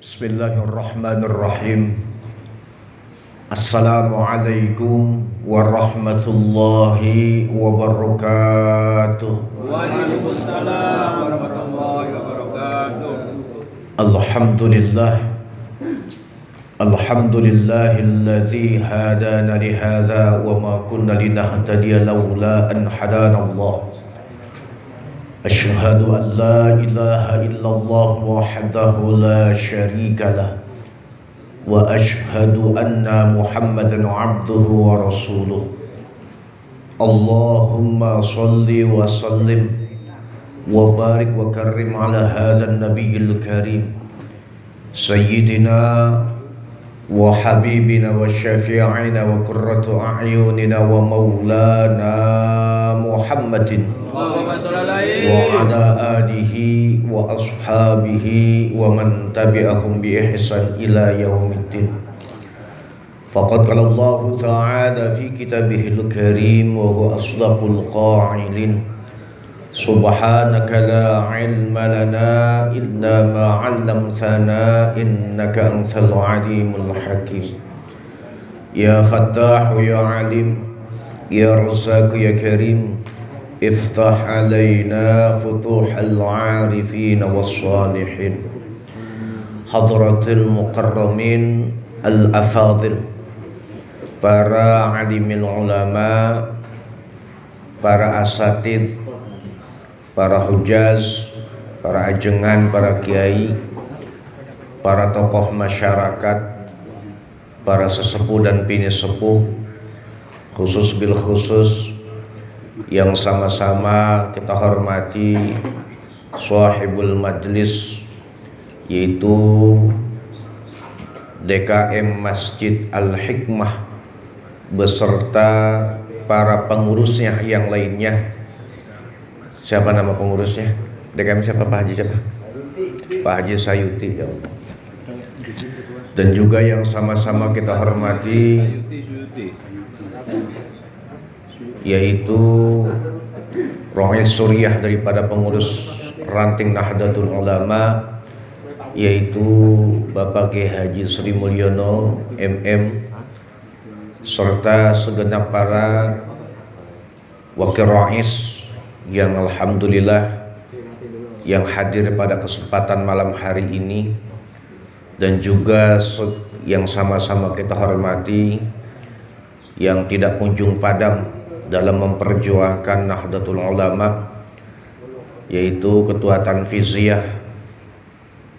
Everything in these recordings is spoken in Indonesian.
Bismillahirrahmanirrahim. Assalamualaikum warahmatullahi wabarakatuh. Waalaikumsalam warahmatullahi wabarakatuh. Alhamdulillah. Alhamdulillahilladzi hadana lihadza wa ma kunna linahtadiya laula an hadana Allah. Asyhadu an la ilaha illallah wahdahu la syarika lah wa asyhadu anna Muhammadan abduhu wa rasuluh. Allahumma salli wa sallim wa barik wa karrim ala hadzal nabiyil karim sayyidina wa habibina wa syafi'ina wa qurratu a'yunina wa maulana Muhammadin wa ala alihi wa ashabihi wa man tabi'ahum bi ihsan ila yaumiddin. Faqad qala Allah ta'ala fi kitabihil karim wa huwa asdaqul qa'ilin. Subhanaka la ilma lana illa ma 'allamtana innaka antal alimul hakim. Ya Fattah ya Alim ya Razzaq ya Karim, iftah alaina futuhal 'arifin was-salihin. Hadratil mukarramin al-afadil, para alimil ulama, para asatid, para hujaz, para ajengan, para kiai, para tokoh masyarakat, para sesepuh dan bini sepuh, khusus bil khusus yang sama-sama kita hormati sahibul majlis, yaitu DKM Masjid Al-Hikmah beserta para pengurusnya yang lainnya. Siapa nama pengurusnya? DKM siapa? Pak Haji siapa? Pak Haji Sayuti, ya Allah. Dan juga yang sama-sama kita hormati yaitu Rohis Suriah daripada pengurus ranting Nahdlatul Ulama, yaitu Bapak Kiai Haji Sri Mulyono MM, serta segenap para wakil rohis yang alhamdulillah yang hadir pada kesempatan malam hari ini, dan juga yang sama-sama kita hormati yang tidak kunjung padam dalam memperjuangkan Nahdlatul Ulama, yaitu Ketua Tanfiziyah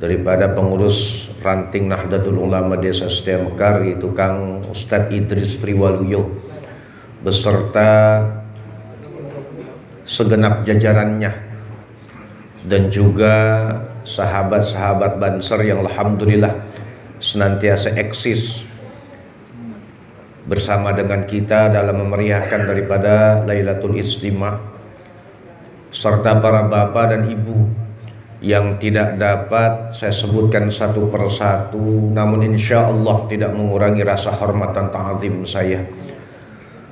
daripada pengurus ranting Nahdlatul Ulama Desa Setia Mekar, yaitu Kang Ustadz Idris Priwaluyo beserta segenap jajarannya, dan juga sahabat-sahabat Banser yang alhamdulillah senantiasa eksis bersama dengan kita dalam memeriahkan daripada Lailatul Istimah, serta para bapak dan ibu yang tidak dapat saya sebutkan satu persatu, namun insya Allah tidak mengurangi rasa hormat dan ta'zim saya.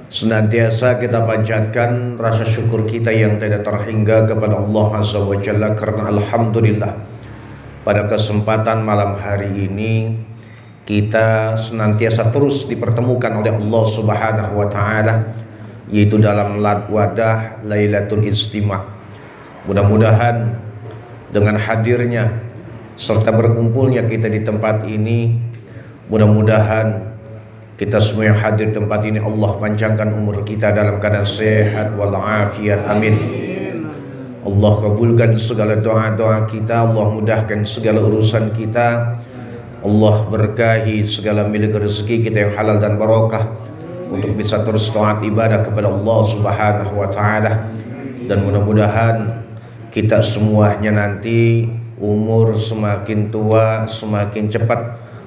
Senantiasa kita panjatkan rasa syukur kita yang tidak terhingga kepada Allah Azza wa Jalla, karena alhamdulillah pada kesempatan malam hari ini kita senantiasa terus dipertemukan oleh Allah Subhanahu wa taala, yaitu dalam wadah Lailatul Istimah. Mudah-mudahan dengan hadirnya serta berkumpulnya kita di tempat ini, mudah-mudahan kita semua yang hadir di tempat ini Allah panjangkan umur kita dalam keadaan sehat walafiat, amin. Allah kabulkan segala doa-doa kita, Allah mudahkan segala urusan kita, Allah berkahi segala milik rezeki kita yang halal dan barokah untuk bisa terus taat ibadah kepada Allah Subhanahu wa taala. Dan mudah-mudahan kita semuanya nanti umur semakin tua semakin cepat,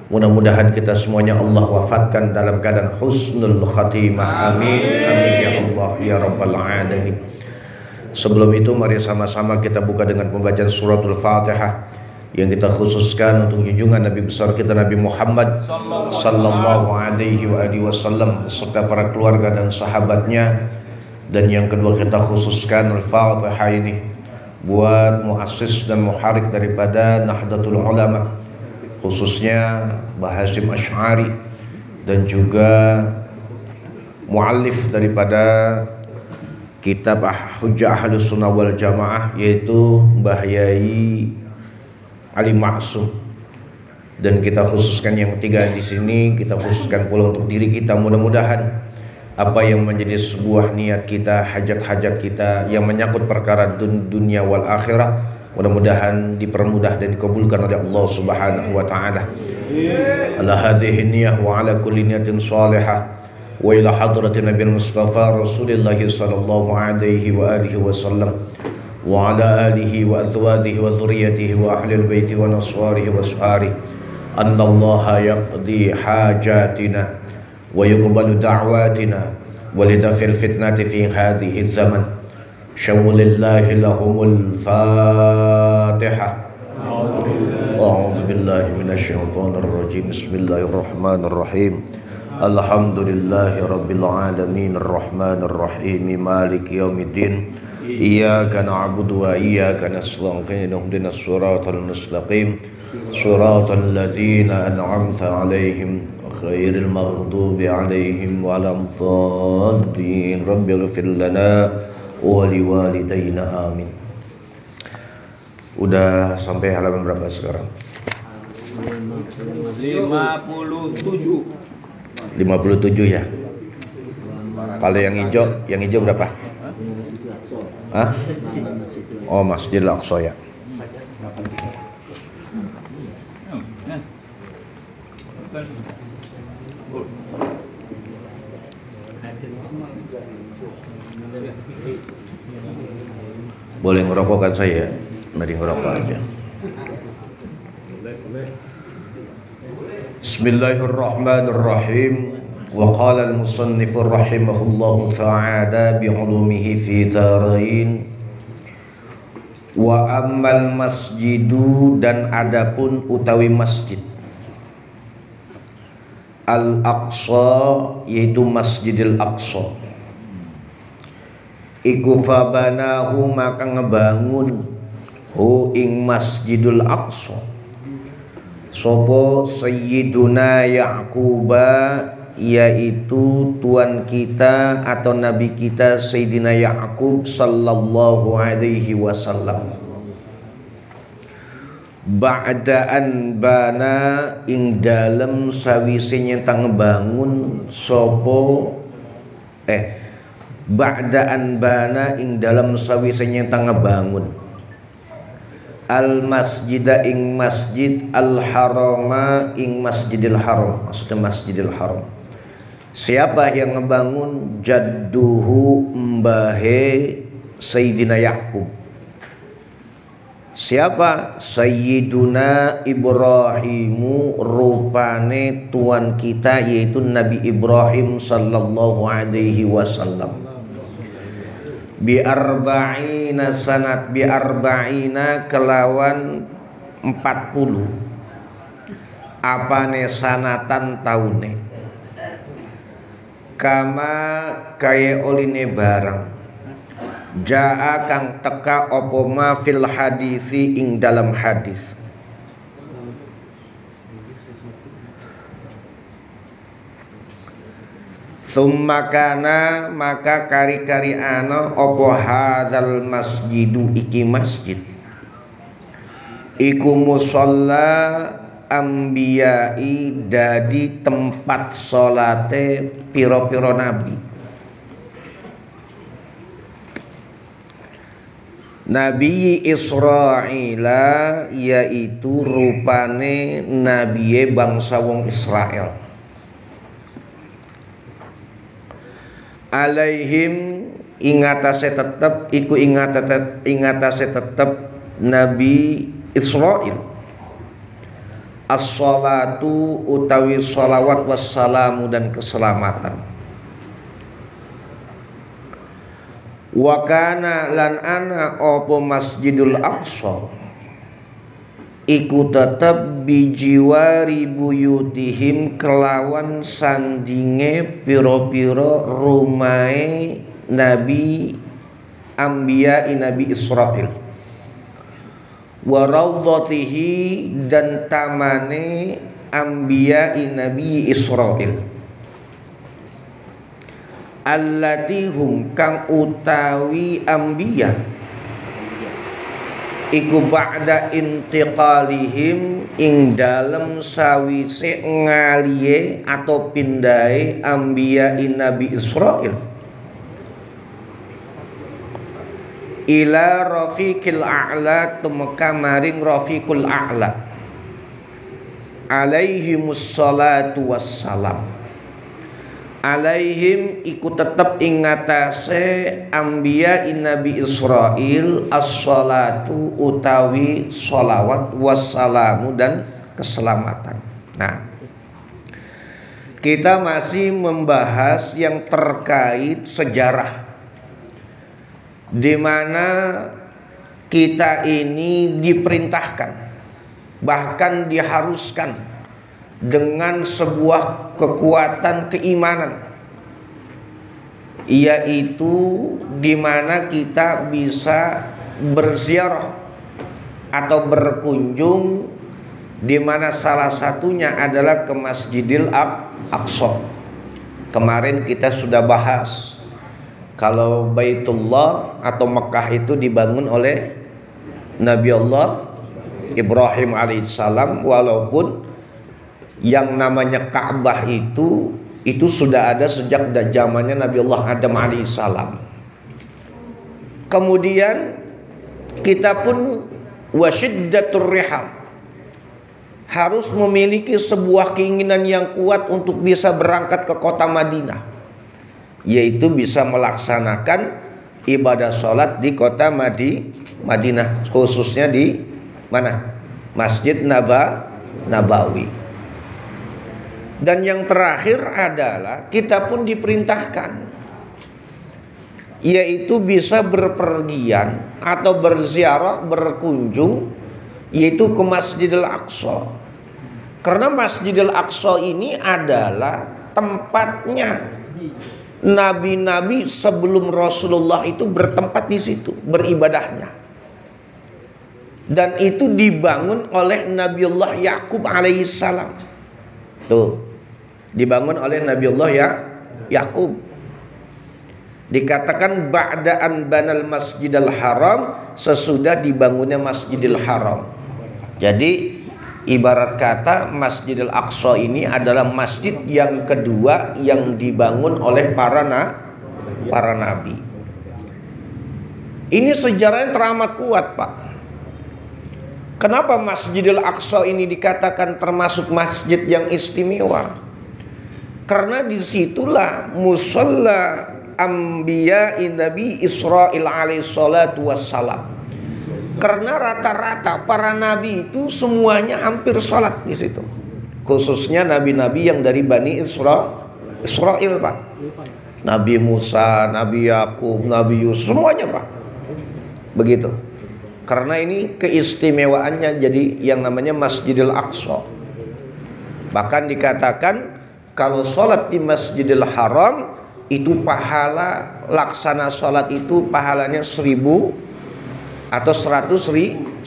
mudah-mudahan kita semuanya Allah wafatkan dalam keadaan husnul khatimah, amin amin ya Allah ya rabbal alamin. Sebelum itu mari sama-sama kita buka dengan pembacaan suratul Fatihah yang kita khususkan untuk junjungan Nabi besar kita Nabi Muhammad sallallahu alaihi wasallam beserta para keluarga dan sahabatnya. Dan yang kedua kita khususkan Al-Fatihah ini buat muassis dan muharrik daripada Nahdlatul Ulama, khususnya Mbah Hasyim Asy'ari dan juga muallif daripada kitab Hujjah Ahlus Sunnah wal Jamaah, yaitu Mbah Yai Ali Ma'sum. Dan kita khususkan yang ketiga di sini, kita khususkan pula untuk diri kita. Mudah-mudahan apa yang menjadi sebuah niat kita, hajat-hajat kita yang menyangkut perkara dunia wal akhirah, mudah-mudahan dipermudah dan dikabulkan oleh Allah Subhanahu wa taala. Ala hadhihi niyyah wa ala kulli niyatin salihah wa ila hadratin Nabi Mustafa Rasulullah sallallahu alaihi wa alihi wasallam wa ala alihi wa azwajihi wa dhurriyyatihi wa ahli baiti wa naswarihi wa ashabihi anna Allah yaqdi hajatina wa yuqbalu da'watina wa lidafil fitnati fi hadhihi zaman. Syawlillahi lahumul Fatihah. A'udzu billahi minasyaitonir rajim. Bismillahirrahmanirrahim. Alhamdulillahi rabbil alamin arrahmanir rahim maliki yaumiddin. Iyyaka na'budu wa iyyaka nasta'in ihdinas siratal mustaqim siratal ladzina an'amta 'alaihim ghairil maghdubi 'alaihim waladdallin. Rabbighfir lana wa liwalidayna amin. Udah sampai halaman berapa sekarang? 57. 57 ya. Kalau yang hijau berapa? Hah? Oh, Masjidil Aqsa ya. Boleh ngerokok kan saya? Mari ngerokok aja. Bismillahirrahmanirrahim. Wa qala al-musannif rahimahullahu ta'ala bi'ulumihi fi darain. Wa ammal masjidu, dan adapun utawi masjid Al-Aqsa, yaitu Masjidil Aqsa, iku fabanahu, maka ngebangun hu ing Masjidul Aqsa sopo Sayyiduna Ya'quba, yaitu tuan kita atau nabi kita Sayyidina Ya'qub sallallahu alaihi wasallam. Ba'daan bana, ing dalem sawise nyentang ngebangun sopo ba'daan bana, ing dalem sawise nyentang ngebangun al masjida ing masjid al harama, ing Masjidil Haram, maksudnya Masjidil Haram. Siapa yang ngebangun? Jadduhu, mbahe Sayyidina Ya'qub. Siapa? Sayyiduna Ibrahimu, rupane tuan kita yaitu Nabi Ibrahim sallallahu alaihi wasallam. Bi arba'ina sanat, bi arba'ina kelawan 40 apane sanatan taune, kama kaya oline barang jaa kang teka opo ma fil hadisi ing dalam hadis. Summa kana, maka kari-kari ana opo hadzal masjidu, iki masjid iku musalla ambiyai, dadi tempat salate piro-piro nabi. Nabi Israila, yaitu rupane nabiye bangsa wong Israel. Alaihim, ingatase tetep iku ingatase tetep Nabi Israil as-salatu utawi salawat wassalamu dan keselamatan. Wa kana lan ana opo Masjidul Aqsa iku tetep bijiwari buyutihim, kelawan sandinge piro-piro rumahe Nabi Ambiya Nabi Israil. wa raudhatihi dan tamane anbiya'i nabi Israil allati hum kang utawi anbiya iku ba'da intiqalihim ing dalem sawise ngaliye atau pindahe anbiya'i nabi Israil ila rafiqil a'la tumeka maring rafiqul a'la alaihimus salatu wassalam alaihim iku tetep ing ngatasé anbiya nabi Israil as-salatu utawi sholawat wassalamu dan keselamatan. Nah, kita masih membahas yang terkait sejarah di mana kita ini diperintahkan bahkan diharuskan dengan sebuah kekuatan keimanan, yaitu di mana kita bisa berziarah atau berkunjung, di mana salah satunya adalah ke Masjidil Aqsa. Kemarin kita sudah bahas kalau Baitullah atau Mekah itu dibangun oleh Nabi Allah Ibrahim alaihissalam, walaupun yang namanya Ka'bah itu sudah ada sejak zamannya Nabi Allah Adam alaihissalam. Kemudian kita pun wasyiddatur rihal, harus memiliki sebuah keinginan yang kuat untuk bisa berangkat ke kota Madinah, yaitu bisa melaksanakan ibadah sholat di kota Madinah, khususnya di mana? Masjid Nabawi. Dan yang terakhir adalah kita pun diperintahkan, yaitu bisa berpergian atau berziarah, berkunjung, yaitu ke Masjidil Aqsa. Karena Masjidil Aqsa ini adalah tempatnya nabi-nabi sebelum Rasulullah itu bertempat di situ beribadahnya. Dan itu dibangun oleh Nabiullah Yakub alaihissalam. Tuh, dibangun oleh Nabiullah Yakub. Dikatakan ba'da'an banal Masjidil Haram, sesudah dibangunnya Masjidil Haram. Jadi ibarat kata Masjidil Aqsa ini adalah masjid yang kedua yang dibangun oleh para nabi. Ini sejarahnya teramat kuat, Pak. Kenapa Masjidil Aqsa ini dikatakan termasuk masjid yang istimewa? Karena disitulah musalla anbiya nabi Israil alaihi salatu wassalam. Karena rata-rata para nabi itu semuanya hampir sholat di situ. Khususnya nabi-nabi yang dari Bani Israil, Pak. Nabi Musa, Nabi Yakub, Nabi Yusuf, semuanya, Pak. Begitu. Karena ini keistimewaannya jadi yang namanya Masjidil Aqsa. Bahkan dikatakan kalau sholat di Masjidil Haram itu pahala laksana sholat itu pahalanya 1000 atau 100.000.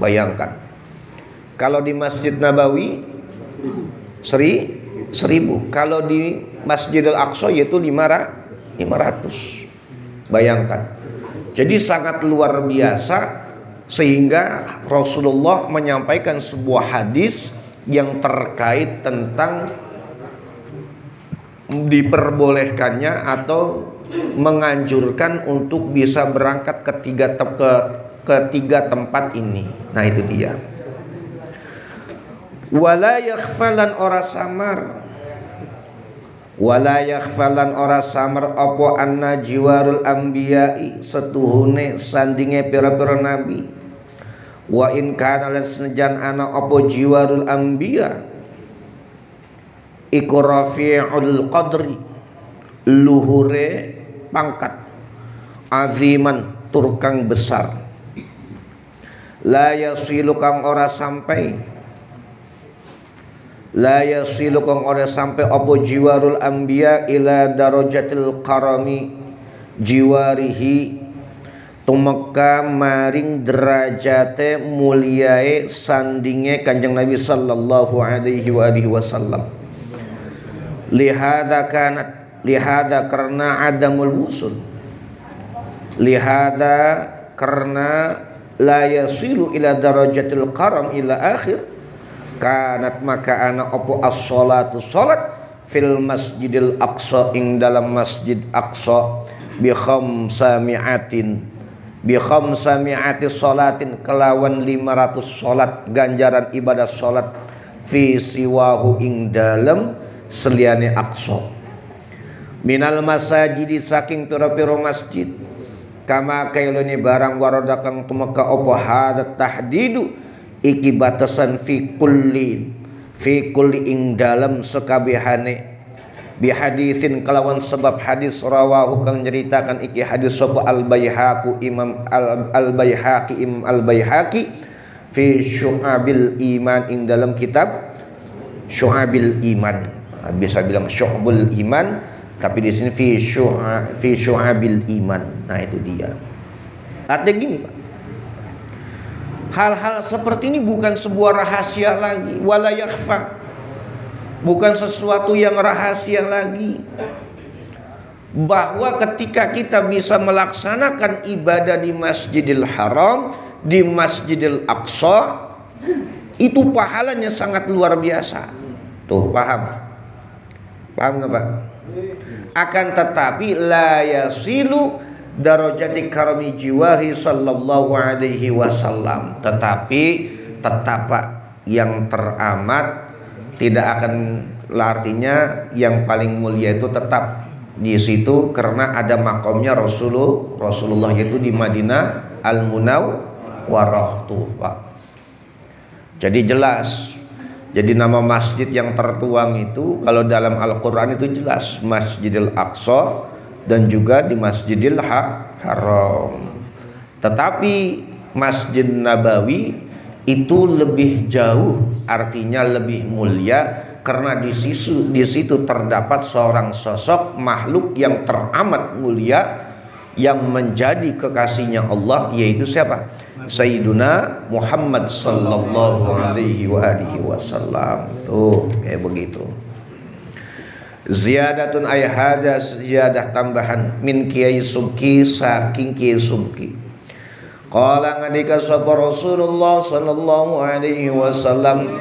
Bayangkan. Kalau di Masjid Nabawi 1000. Kalau di Masjidil Aqsa yaitu 500. Bayangkan. Jadi sangat luar biasa, sehingga Rasulullah menyampaikan sebuah hadis yang terkait tentang diperbolehkannya atau menganjurkan untuk bisa berangkat ke tiga tempat ini. Nah, itu dia. Wala yakhfalan ora samar, wala yakhfalan ora samar apa anna jiwarul anbiya'i setuhune sandinge pira-pira nabi. Wa in kana lan senajan ana apa jiwarul anbiya iku rafi'ul qadri, luhure pangkat, aziman turkang besar, la yasilu kang ora sampai, la yasilu kang ora sampai apa jiwarul anbiya ila darajatil karami jiwarihi tumeka maring derajate mulyae sandinge Kanjeng Nabi sallallahu alaihi wasallam. Lihada karena adamul wusul, lihada karena la yasilu ila darajatil karam ila akhir, kanat maka ana opo as-salatu salat fil masjidil aqsa ing dalam masjid aqsa bi khamsami'ati salatin kelawan 500 salat ganjaran ibadah salat fi siwahu ing dalam seliane aqsa minal masajidi saking pira-pira masjid kama kailune barang warada kang tumeka apa hadat tahdidu iki batasan fi kulli ing dalam sekabehane bi haditsin kelawan sebab hadis rawahu kang nyeritakan iki hadis sapa Imam al-Baihaqi fi Syu'abil Iman ing dalam kitab Syu'abil Iman. Bisa bilang Syu'abul Iman, tapi di sini fi Syu'abil Iman. Nah itu dia. Artinya gini Pak, hal-hal seperti ini bukan sebuah rahasia lagi, wala yakhfa, bukan sesuatu yang rahasia lagi, bahwa ketika kita bisa melaksanakan ibadah di Masjidil Haram, di Masjidil Aqsa, itu pahalanya sangat luar biasa. Tuh paham nggak Pak? Akan tetapi la yasilu darajati karami jiwahi sallallahu alaihi wasallam, tetapi tetap Pak, yang teramat tidak akan, artinya yang paling mulia itu tetap di situ karena ada makomnya Rasulullah yaitu di Madinah Al-Munawwarah tuh Pak. Jadi jelas. Jadi nama masjid yang tertuang itu kalau dalam Al-Quran itu jelas Masjidil Aqsa dan juga di Masjidil Haram. Tetapi Masjid Nabawi itu lebih jauh, artinya lebih mulia karena di situ terdapat seorang sosok makhluk yang teramat mulia yang menjadi kekasihnya Allah, yaitu siapa? Sayyiduna Muhammad sallallahu alaihi wasallam. Tuh kayak begitu. Ziyadatun ay haja, ziyadah tambahan min Kiai Subki saking Kiai Subki. Qala ngadika sapa Rasulullah sallallahu alaihi wasallam,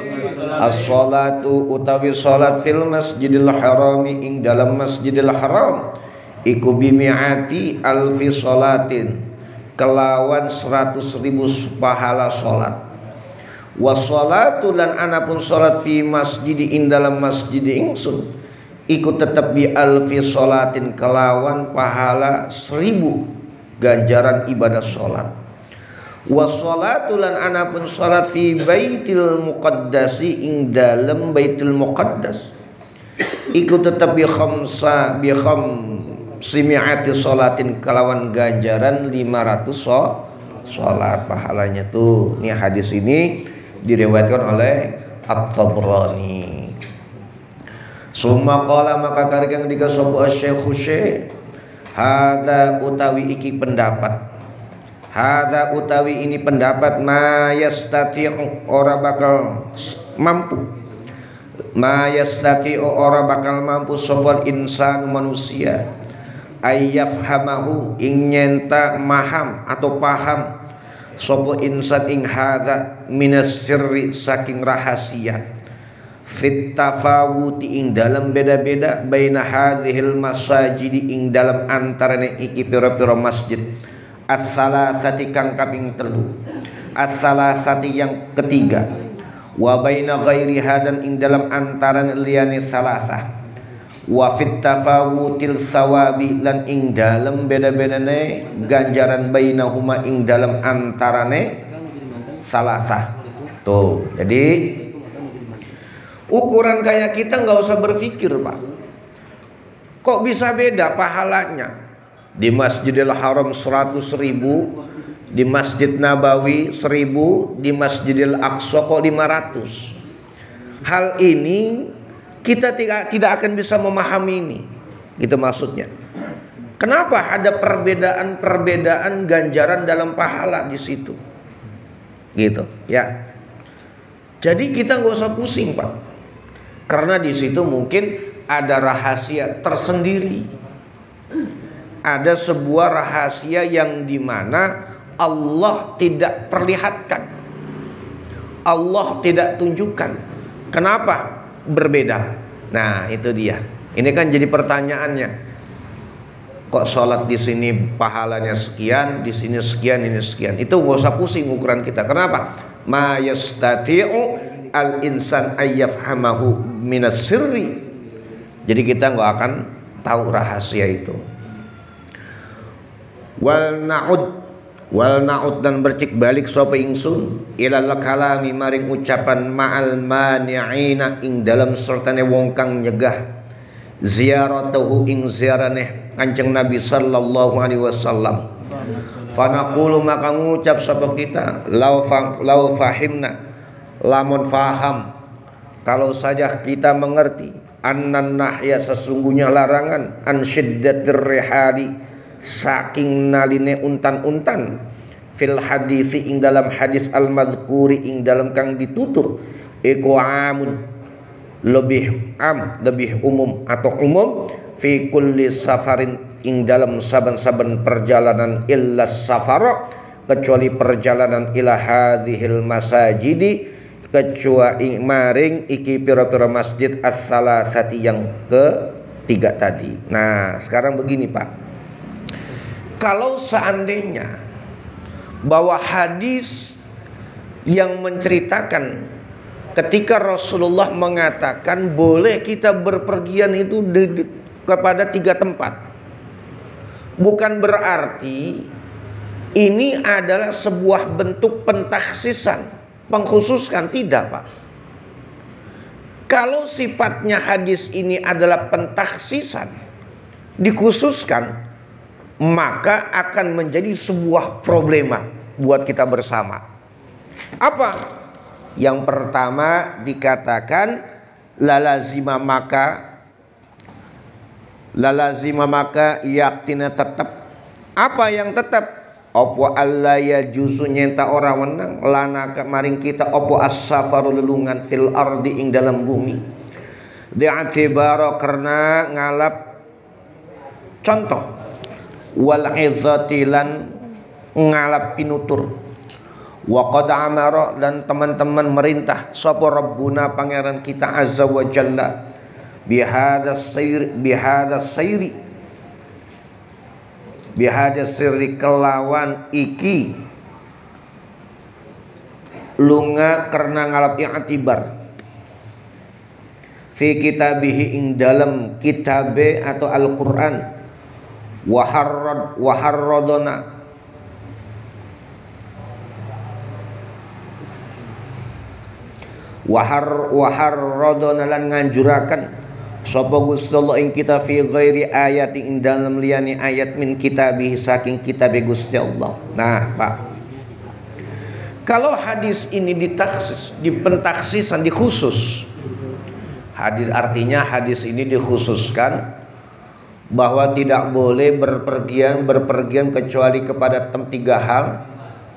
as-salatu utawi salat fil Masjidil Harami ing dalam Masjidil Haram iku bimi'ati alfi salatin kelawan 100.000 pahala salat. Wassalatu lan anapun salat fi masjidi ing dalam masjid ingsun iku tetep bi alfi salatin kelawan pahala 1000 ganjaran ibadah salat. Wassalatu lan anapun salat fi baitil muqaddasi ing dalam baitil muqaddas iku tetep bi simi'ati sholatin kelawan ganjaran 500 sholat pahalanya tuh. Ini hadis ini diriwayatkan oleh At-Tabrani. Summa qala maka kareng dika sapa Syekh Syekh, hada utawi iki pendapat, hada utawi ini pendapat ma yastati'u ora bakal mampu, ma yastati'u ora bakal mampu sapa insan manusia ayyafhamahu ing nyenta maham atau paham sapa insan ing hadza minas sirri saking rahasia fit tafawuti ing dalam beda-beda baina hadhil masajidi ing dalam antarane iki pira-pira masjid as-salasati kang kaping 3, as-salasati yang ketiga, wa baina ghairiha dan ing dalam antarane liyane salasah, wa fit tafawutil sawabi lan ing dalem beda-bedane ganjaran bainahuma ing dalem antarane salasah. Tuh, jadi ukuran kayak kita nggak usah berpikir Pak, kok bisa beda pahalanya di Masjidil Haram 100.000, di Masjid Nabawi 1000, di Masjidil Aqsa kok 500. Hal ini kita tidak akan bisa memahami ini, gitu maksudnya. Kenapa ada perbedaan-perbedaan ganjaran dalam pahala di situ? Gitu, ya. Jadi kita nggak usah pusing, Pak. Karena di situ mungkin ada rahasia tersendiri. Ada sebuah rahasia yang dimana Allah tidak perlihatkan, Allah tidak tunjukkan. Kenapa berbeda? Nah, itu dia. Ini kan jadi pertanyaannya. Kok sholat di sini pahalanya sekian, di sini sekian, ini sekian. Itu gak usah pusing ukuran kita. Kenapa? Ma yastati'u al-insan ayyafhamahu minas sirri. Jadi kita gak akan tahu rahasia itu. Wal na'ud dan bercik balik sapa ingsun ilal kalami maring ucapan ma'al mani'ina ing dalam sertane wong kang nyegah ziyaratuhu ing ziaraneh Kanjeng Nabi sallallahu alaihi wasallam. Fa naqulu maka ngucap sapa kita lau fahimna lamun faham, kalau saja kita mengerti annan nahya sesungguhnya larangan an syiddatir rihali saking naline untan-untan fil hadithi ing dalam hadis al madhkuri ing dalam kang ditutur iku amun lebih umum atau umum fi kulli safarin ing dalam saban-saban perjalanan illa safara kecuali perjalanan ila hadhil masajidi kecuali maring iki pira-pira masjid ats-tsalatsati yang ketiga tadi. Nah, sekarang begini, Pak. Kalau seandainya bahwa hadis yang menceritakan ketika Rasulullah mengatakan boleh kita berpergian itu kepada 3 tempat, bukan berarti ini adalah sebuah bentuk pentakhsisan, pengkhususkan, tidak, Pak. Kalau sifatnya hadis ini adalah pentakhsisan, dikhususkan, maka akan menjadi sebuah problema buat kita bersama. Apa? Yang pertama dikatakan lalazima maka yaktina tetap. Apa yang tetap? Opo alla ya jusu nyenta ora wenang lana maring kita opo as-safaru lelungan fil ardi ing dalam bumi. Di'atibaro karena ngalap contoh wal izzatilan ngalap pinutur wa qad amara dan teman-teman merintah sapa rabbuna pangeran kita azza wa jalla bihadas sirri kelawan iki lunga karena ngalap i'tibar fi kitabihi ing dalam kitabe atau Al-Qur'an waharrodona lan nganjurakan sapa Gusti Allah ing kita fi ghairi ayat ing dalam liyane ayat min kitabihi saking kitabe Gusti Allah. Nah, Pak, kalau hadis ini ditaksis, dipentaksisan, dikhusus, hadis artinya hadis ini dikhususkan bahwa tidak boleh berpergian kecuali kepada 3 hal.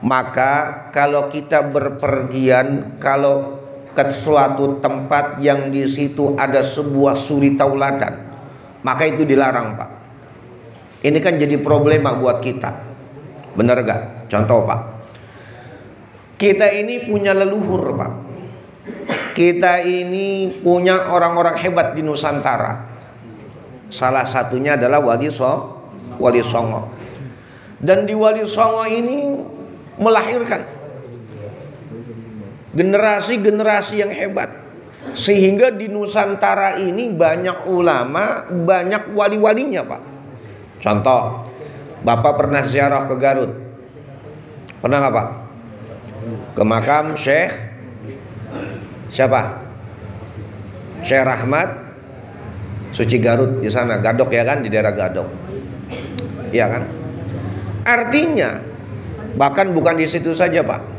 Maka kalau kita berpergian kalau ke suatu tempat yang di situ ada sebuah suri tauladan, maka itu dilarang, Pak. Ini kan jadi problema buat kita. Benar gak? Contoh, Pak, kita ini punya leluhur, Pak. Kita ini punya orang-orang hebat di Nusantara. Salah satunya adalah Wali Songo. Dan di Wali Songo ini melahirkan generasi-generasi yang hebat, sehingga di Nusantara ini banyak ulama, banyak wali-walinya, Pak. Contoh, Bapak pernah ziarah ke Garut? Pernah nggak, Pak? Ke makam Syekh siapa? Syekh Rahmat Suci Garut di sana, Gadok ya kan, di daerah Gadok. Iya kan? Artinya bahkan bukan di situ saja, Pak.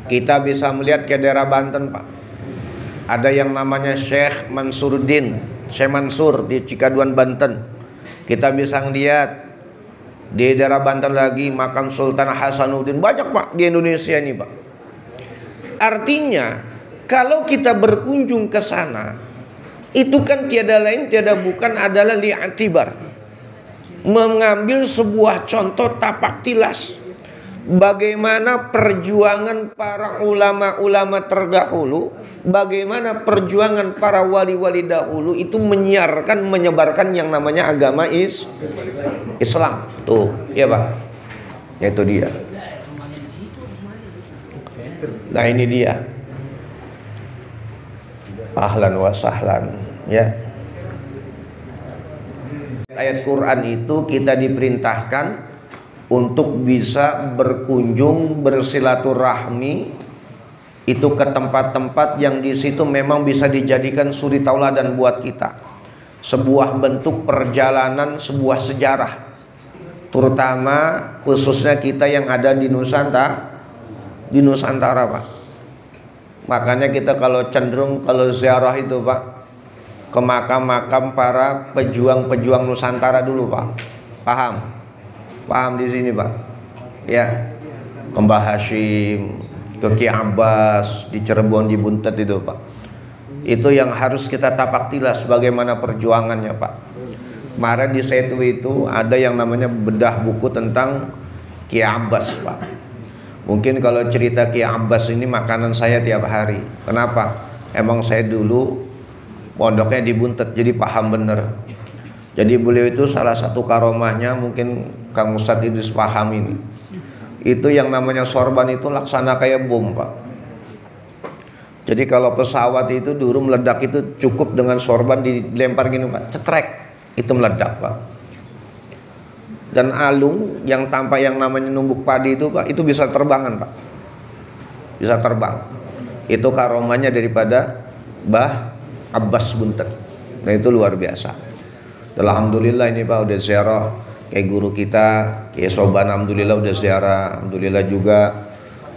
Kita bisa melihat ke daerah Banten, Pak. Ada yang namanya Syekh Mansuruddin, Syekh Mansur di Cikaduan, Banten. Kita bisa ngeliat di daerah Banten lagi makam Sultan Hasanuddin, banyak Pak di Indonesia ini Pak. Artinya kalau kita berkunjung ke sana, itu kan tiada lain tiada bukan adalah li'atibar, mengambil sebuah contoh tapak tilas bagaimana perjuangan para ulama-ulama terdahulu, bagaimana perjuangan para wali-wali dahulu itu menyiarkan, menyebarkan yang namanya agama Islam. Tuh, ya Pak. Itu dia. Nah, ini dia. Ahlan wa sahlan, ya. Ayat Quran itu kita diperintahkan untuk bisa berkunjung, bersilaturahmi itu ke tempat-tempat yang di situ memang bisa dijadikan suri tauladan buat kita. Sebuah bentuk perjalanan, sebuah sejarah. Terutama khususnya kita yang ada di Nusantara Pak. Makanya kita kalau cenderung kalau ziarah itu Pak ke makam-makam para pejuang-pejuang Nusantara dulu Pak. Paham di sini Pak? Ya. Ke Mbah Hashim, ke Ki Abbas di Cirebon, di Buntet itu Pak. Itu yang harus kita tapak tilas bagaimana perjuangannya Pak. Kemarin di Setu itu ada yang namanya bedah buku tentang Ki Abbas Pak. Mungkin kalau cerita Ki Abbas ini makanan saya tiap hari. Kenapa? Emang saya dulu pondoknya di Buntet, jadi paham bener. Jadi beliau itu salah satu karomahnya, mungkin Kang Ustadz Idris paham ini. Itu yang namanya sorban itu laksana kayak bom Pak. Jadi kalau pesawat itu dulu meledak itu cukup dengan sorban dilempar gini Pak, cetrek, itu meledak Pak. Dan alung yang tanpa yang namanya numbuk padi itu Pak, itu bisa terbangan Pak. Bisa terbang. Itu karomahnya daripada Mbah Abbas Buntet. Nah itu luar biasa. Alhamdulillah ini Pak udah ziarah kayak guru kita, kayak Soban, alhamdulillah udah ziarah. Alhamdulillah juga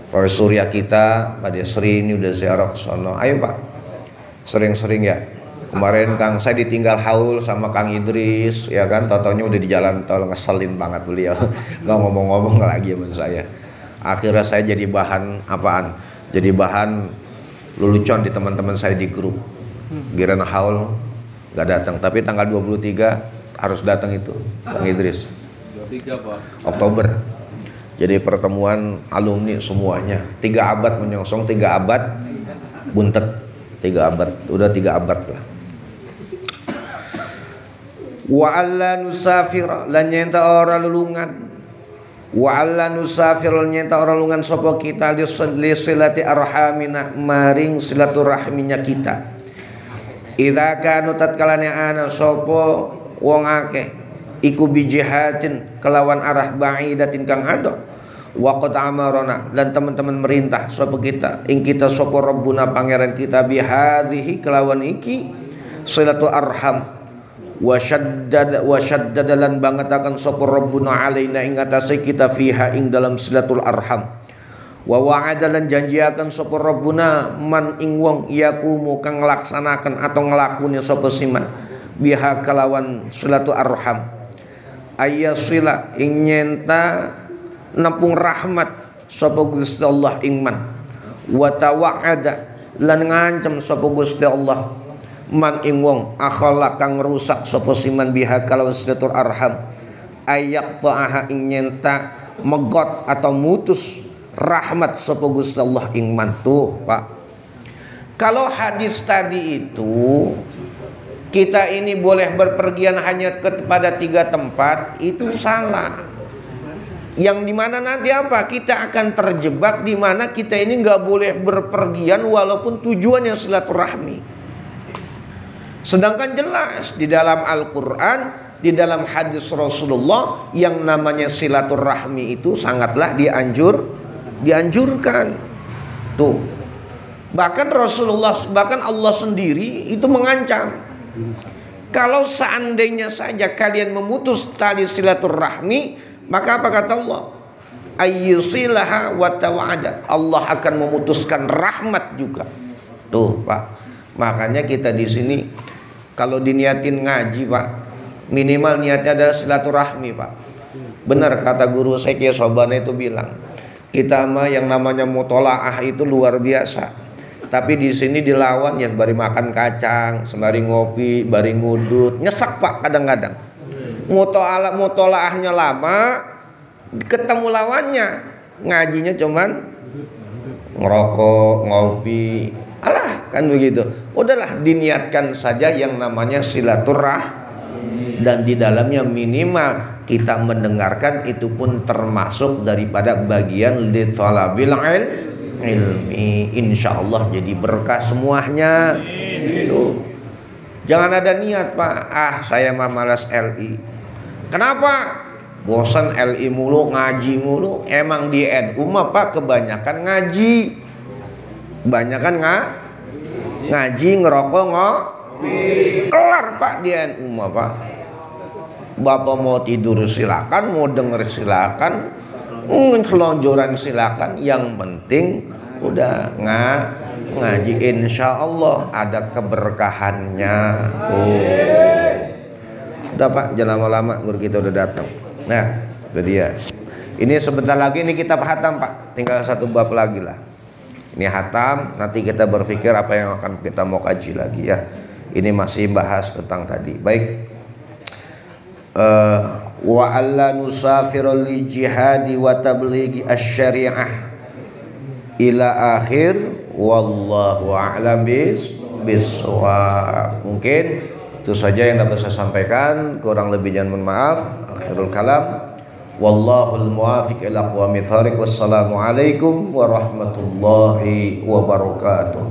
Pak Surya kita, Pak Desri ini udah ziarah ke sono. Ayo Pak, sering-sering ya. Kemarin Kang saya ditinggal haul sama Kang Idris, ya kan, totonya udah di jalan tol, ngeselin banget beliau. Nggak ngomong-ngomong lagi sama saya. Akhirnya saya jadi bahan apaan? Jadi bahan lelucon di teman-teman saya di grup. Giliran haul nggak datang, tapi tanggal 23 harus datang itu Kang Idris. 23 Pak. Oktober. Jadi pertemuan alumni semuanya. 3 abad menyongsong 3 abad Buntet. 3 abad, udah 3 abad lah. Wa alla nusafir lan nyenta ora lulungan. Wa alla nusafir lan nyenta ora lulungan sapa kita li silati arhamina maring silaturahminya kita. Idza kanu tatkalane ana sapa wong akeh iku bijihatin kelawan arah ba'idatin kang ado. Wa qad amarona lan teman-teman merintah sapa kita ing kita sapa rabbuna pangeran kita bihadhihi kelawan iki silatu arham. Wa syaddada lan bangetaken sapa rabbuna alaina ing atase kita fiha ing dalam silatul arham. Wa wa'ada lan janjiaken sapa rabbuna man ing wong yakumu kang nglaksanaken atau nglakune sapa siman biha kelawan silatul arham. Ayyasila ing nyenta nampung rahmat sapa Gusti Allah ing man. Wa tawa'ada lan ngancem sapa Gusti Allah man ing wong akhala kang rusak sapa siman biha kalawan silatul arham ayak ta'aha ing nyenta megot atau mutus rahmat sapa Gusti Allah ing man. Tuh Pak, kalau hadis tadi itu kita ini boleh berpergian hanya kepada 3 tempat, itu salah. Yang dimana nanti apa? Kita akan terjebak di mana kita ini nggak boleh berpergian walaupun tujuannya silaturahmi. Sedangkan jelas di dalam Al-Quran, di dalam hadis Rasulullah yang namanya silaturahmi itu sangatlah dianjurkan. Tuh. Bahkan Rasulullah, bahkan Allah sendiri itu mengancam. Kalau seandainya saja kalian memutus tali silaturahmi, maka apa kata Allah? Ayyusilaha wa tawa'ada. Allah akan memutuskan rahmat juga. Tuh Pak. Makanya kita di sini kalau diniatin ngaji Pak, Minimal niatnya adalah silaturahmi, Pak. Benar kata guru saya Kiai Sobana itu bilang, kita mah yang namanya mutolaah itu luar biasa. Tapi di sini dilawan ya sembari makan kacang, sembari ngopi, sembari ngudut, nyesek Pak kadang-kadang. Mutolaahnya lama, ketemu lawannya, ngajinya cuman ngerokok, ngopi, alah kan begitu. Udahlah diniatkan saja yang namanya silaturahmi, dan di dalamnya minimal kita mendengarkan, itu pun termasuk daripada bagian li thalabil ilmi. Insyaallah jadi berkah semuanya. Itu. Jangan ada niat Pak, saya mah malas LI. Kenapa? Bosan LI mulu, ngaji mulu. Emang di NU mah Pak kebanyakan ngaji. Kebanyakan ngaji, ngerokok, kelar Pak di NU mah Pak. Bapak mau tidur silakan, mau denger silakan, selonjoran silakan. Yang penting udah ngaji, insya Allah ada keberkahannya. Udah Pak, jangan lama-lama, guru kita udah datang. Nah, itu dia. Ini sebentar lagi ini kitab hatam Pak. Tinggal satu bab lagi lah. Ini hatam, nanti kita berpikir apa yang akan kita mau kaji lagi ya. Ini masih bahas tentang tadi. Baik. Wa alla nusafirul li jihadi wa tablighi asy-syari'ah ila akhir wallahu a'lam bissawab. Mungkin itu saja yang dapat saya sampaikan, kurang lebih jangan mohon maaf. Akhirul kalam, wallahul muwaffiq ila aqwamit thariq. Wassalamu alaikum warahmatullahi wabarakatuh.